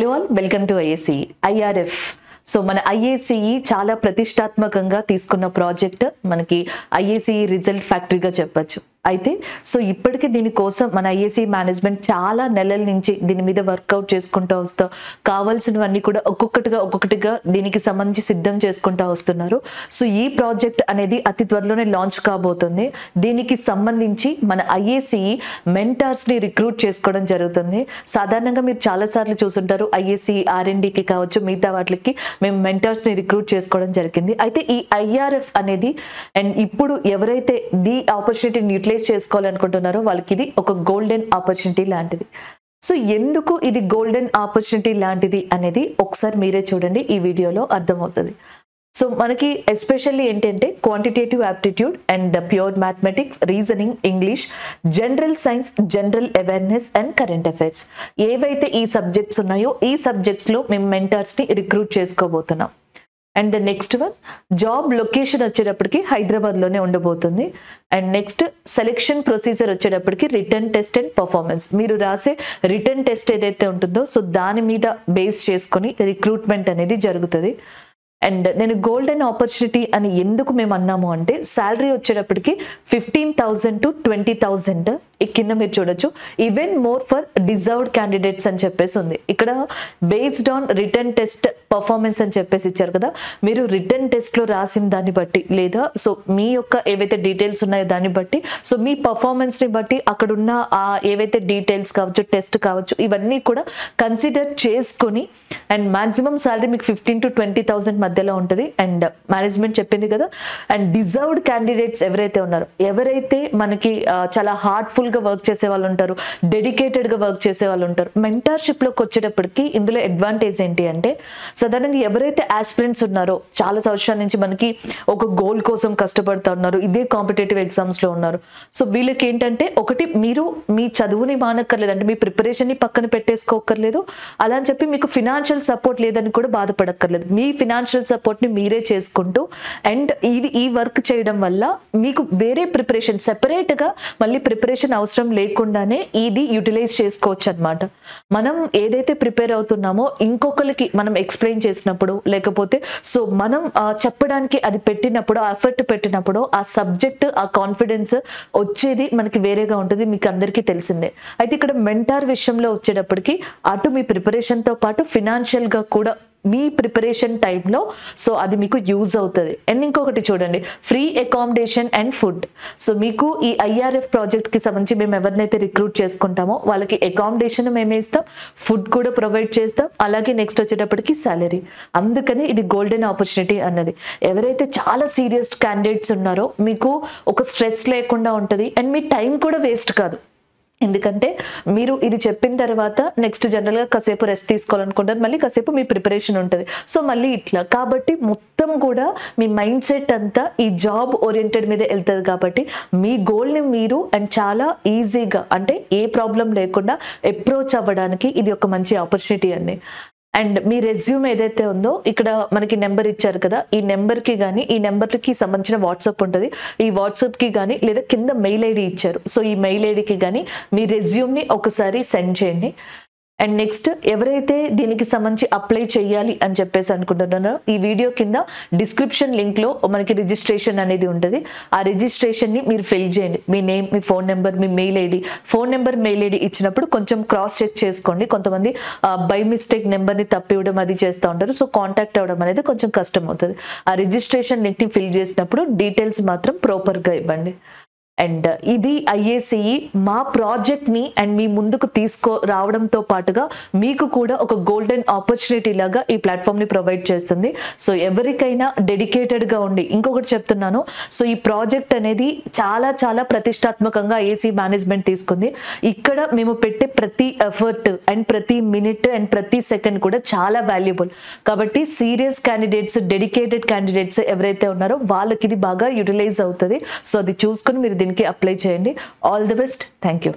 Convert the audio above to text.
Hello all welcome to IACE IRF. So మన IACE చాలా ప్రతిష్టాత్మకంగా తీసుకున్న ప్రాజెక్ట్ మనకి ఐఏసీఈ రిజల్ట్ ఫ్యాక్టరీగా చెప్పొచ్చు. అయితే సో ఇప్పటికీ దీనికోసం మన ఐఏసీ మేనేజ్మెంట్ చాలా నెలల నుంచి దీని మీద వర్కౌట్ చేసుకుంటూ వస్తూ కావాల్సినవన్నీ కూడా ఒక్కొక్కటిగా దీనికి సంబంధించి సిద్ధం చేసుకుంటూ వస్తున్నారు. సో ఈ ప్రాజెక్ట్ అనేది అతి త్వరలోనే లాంచ్ కాబోతుంది. దీనికి సంబంధించి మన ఐఏసీఈ మెంటార్స్ని రిక్రూట్ చేసుకోవడం జరుగుతుంది. సాధారణంగా మీరు చాలాసార్లు చూసుంటారు ఐఏసీ ఆర్ఎండ్కి కావచ్చు మిగతా వాటికి మేము మెంటార్స్ని రిక్రూట్ చేసుకోవడం జరిగింది. అయితే ఈ ఐఆర్ఎఫ్ అనేది అండ్ ఇప్పుడు ఎవరైతే ది ఆపర్చునిటీని యూటిలైజ్ చేసుకోవాలనుకుంటున్నారో వాళ్ళకి ఇది ఒక గోల్డెన్ ఆపర్చునిటీ లాంటిది. సో ఎందుకు ఇది గోల్డెన్ ఆపర్చునిటీ లాంటిది అనేది ఒకసారి మీరే చూడండి, ఈ వీడియోలో అర్థమవుతుంది. సో మనకి ఎస్పెషల్లీ ఏంటంటే quantitative aptitude and pure mathematics, reasoning, English, general science, general awareness and current affairs ఏవైతే ఈ సబ్జెక్ట్స్ ఉన్నాయో ఈ సబ్జెక్ట్స్లో మేము మెంటర్స్ని రిక్రూట్ చేసుకోబోతున్నాం. And the next one job location వచ్చేటప్పటికి హైదరాబాద్లోనే ఉండబోతుంది. అండ్ నెక్స్ట్ సెలెక్షన్ ప్రొసీజర్ వచ్చేటప్పటికి రిటర్న్ టెస్ట్ అండ్ పర్ఫార్మెన్స్. మీరు రాసే రిటర్న్ టెస్ట్ ఏదైతే ఉంటుందో సో దాని మీద బేస్ చేసుకొని రిక్రూట్మెంట్ అనేది జరుగుతుంది. అండ్ నేను గోల్డెన్ ఆపర్చునిటీ అని ఎందుకు మేము అన్నాము అంటే శాలరీ వచ్చేటప్పటికి 15,000 to 20,000 కింద మీరు చూడొచ్చు. Even more for deserved candidates అని చెప్పేసి ఉంది. ఇక్కడ based on return test performance అని చెప్పేసి ఇచ్చారు కదా, మీరు రిటర్న్ టెస్ట్లో రాసిన దాన్ని బట్టి లేదా సో మీ యొక్క ఏవైతే డీటెయిల్స్ ఉన్నాయో దాన్ని బట్టి సో మీ పర్ఫార్మెన్స్ని బట్టి అక్కడున్న ఏవైతే డీటెయిల్స్ కావచ్చు, టెస్ట్ కావచ్చు, ఇవన్నీ కూడా కన్సిడర్ చేసుకొని అండ్ మాక్సిమం శాలరీ మీకు 15,000 to 20,000 మధ్యలో ఉంటుంది. అండ్ మేనేజ్మెంట్ చెప్పింది కదా, అండ్ డిజర్వ్డ్ క్యాండిడేట్స్ ఎవరైతే ఉన్నారో, ఎవరైతే మనకి చాలా హార్ట్ఫుల్గా వర్క్ చేసే వాళ్ళు ఉంటారు, డెడికేటెడ్గా వర్క్ చేసే వాళ్ళు ఉంటారు. మెంటర్షిప్లోకి వచ్చేటప్పటికి ఇందులో అడ్వాంటేజ్ ఏంటి అంటే సాధారణంగా ఎవరైతే ఆస్పిరెంట్స్ ఉన్నారో చాలా సంవత్సరాల నుంచి మనకి ఒక గోల్ కోసం కష్టపడుతూ ఉన్నారు, ఇదే కాంపిటేటివ్ ఎగ్జామ్స్లో ఉన్నారు. సో వీళ్ళకి ఏంటంటే ఒకటి మీరు మీ చదువుని మానక్కర్లేదు, అంటే మీ ప్రిపరేషన్ని పక్కన పెట్టేసుకోకర్లేదు, అలా అని చెప్పి మీకు ఫినాన్షియల్ సపోర్ట్ లేదని కూడా బాధపడక్కర్లేదు. మీ ఫినాన్షియల్ సపోర్ట్ని మీరే చేసుకుంటూ అండ్ ఈ వర్క్ చేయడం వల్ల మీకు వేరే ప్రిపరేషన్ సెపరేట్గా మళ్ళీ ప్రిపరేషన్ అవసరం లేకుండానే ఇది యూటిలైజ్ చేసుకోవచ్చు అనమాట. మనం ఏదైతే ప్రిపేర్ అవుతున్నామో ఇంకొకరికి మనం ఎక్స్ప్లెయిన్ చేసినప్పుడు లేకపోతే సో మనం చెప్పడానికి అది పెట్టినప్పుడు, ఆ ఎఫర్ట్ పెట్టినప్పుడు ఆ సబ్జెక్ట్, ఆ కాన్ఫిడెన్స్ వచ్చేది మనకి వేరేగా ఉంటుంది. మీకు అందరికీ తెలిసిందే. అయితే ఇక్కడ మెంటార్ విషయంలో వచ్చేటప్పటికి అటు మీ ప్రిపరేషన్తో పాటు ఫినాన్షియల్గా కూడా మీ ప్రిపరేషన్ టైంలో సో అది మీకు యూజ్ అవుతుంది. అండ్ ఇంకొకటి చూడండి, free accommodation and food. So మీకు ఈ ఐఆర్ఎఫ్ ప్రాజెక్ట్కి సంబంధించి మేము ఎవరినైతే రిక్రూట్ చేసుకుంటామో వాళ్ళకి అకామిడేషన్ మేమే ఇస్తాం, ఫుడ్ కూడా ప్రొవైడ్ చేస్తాం, అలాగే నెక్స్ట్ వచ్చేటప్పటికి సాలరీ. అందుకని ఇది గోల్డెన్ ఆపర్చునిటీ అన్నది. ఎవరైతే చాలా సీరియస్ క్యాండిడేట్స్ ఉన్నారో మీకు ఒక స్ట్రెస్ లేకుండా ఉంటుంది అండ్ మీ టైం కూడా వేస్ట్ కాదు. ఎందుకంటే మీరు ఇది చెప్పిన తర్వాత నెక్స్ట్ జనరల్గా కాసేపు రెస్ట్ తీసుకోవాలనుకుంటారు, మళ్ళీ కాసేపు మీ ప్రిపరేషన్ ఉంటుంది. సో మళ్ళీ ఇట్లా కాబట్టి మొత్తం కూడా మీ మైండ్ సెట్ అంతా ఈ జాబ్ ఓరియంటెడ్ మీద వెళ్తుంది. కాబట్టి మీ గోల్ని మీరు అండ్ చాలా ఈజీగా అంటే ఏ ప్రాబ్లం లేకుండా అప్రోచ్ అవ్వడానికి ఇది ఒక మంచి ఆపర్చునిటీ అండి. అండ్ మీ రెజ్యూమ్ ఏదైతే ఉందో ఇక్కడ మనకి నెంబర్ ఇచ్చారు కదా, ఈ నెంబర్కి కానీ ఈ నెంబర్కి సంబంధించిన వాట్సాప్ ఉంటుంది, ఈ వాట్సాప్కి కానీ లేదా కింద మెయిల్ ఐడి ఇచ్చారు. సో ఈ మెయిల్ ఐడికి కానీ మీ రెజ్యూమ్ని ఒకసారి సెండ్ చేయండి. అండ్ నెక్స్ట్ ఎవరైతే దీనికి సంబంధించి అప్లై చేయాలి అని చెప్పేసి అనుకుంటున్నారో ఈ వీడియో కింద డిస్క్రిప్షన్ లింక్లో మనకి రిజిస్ట్రేషన్ అనేది ఉంటుంది. ఆ రిజిస్ట్రేషన్ని మీరు ఫిల్ చేయండి. మీ నేమ్, మీ ఫోన్ నెంబర్, మీ mail ID. Phone number, mail ID ఇచ్చినప్పుడు కొంచెం క్రాస్ చెక్ చేసుకోండి. కొంతమంది బై మిస్టేక్ నెంబర్ని తప్పివ్వడం అది చేస్తూ ఉంటారు. సో కాంటాక్ట్ అవ్వడం అనేది కొంచెం కష్టం అవుతుంది. ఆ రిజిస్ట్రేషన్ లింక్ని ఫిల్ చేసినప్పుడు డీటెయిల్స్ మాత్రం ప్రాపర్గా ఇవ్వండి. అండ్ ఇది ఐఏసీఈ మా ప్రాజెక్ట్ని అండ్ మీ ముందుకు రావడంతో పాటుగా మీకు కూడా ఒక గోల్డెన్ ఆపర్చునిటీ లాగా ఈ ప్లాట్ఫామ్ని ప్రొవైడ్ చేస్తుంది. సో ఎవరికైనా డెడికేటెడ్గా ఉండి ఇంకొకటి చెప్తున్నాను, సో ఈ ప్రాజెక్ట్ అనేది చాలా చాలా ప్రతిష్టాత్మకంగా ఐఏసీ మేనేజ్మెంట్ తీసుకుంది. ఇక్కడ మేము పెట్టే ప్రతి ఎఫర్ట్ అండ్ ప్రతి మినిట్ అండ్ ప్రతి సెకండ్ కూడా చాలా వాల్యుబుల్. కాబట్టి సీరియస్ క్యాండిడేట్స్, డెడికేటెడ్ క్యాండిడేట్స్ ఎవరైతే ఉన్నారో వాళ్ళకి ఇది బాగా యూటిలైజ్ అవుతుంది. సో అది చూసుకొని మీరు దీనికి అప్లై చేయండి. All the best. Thank you.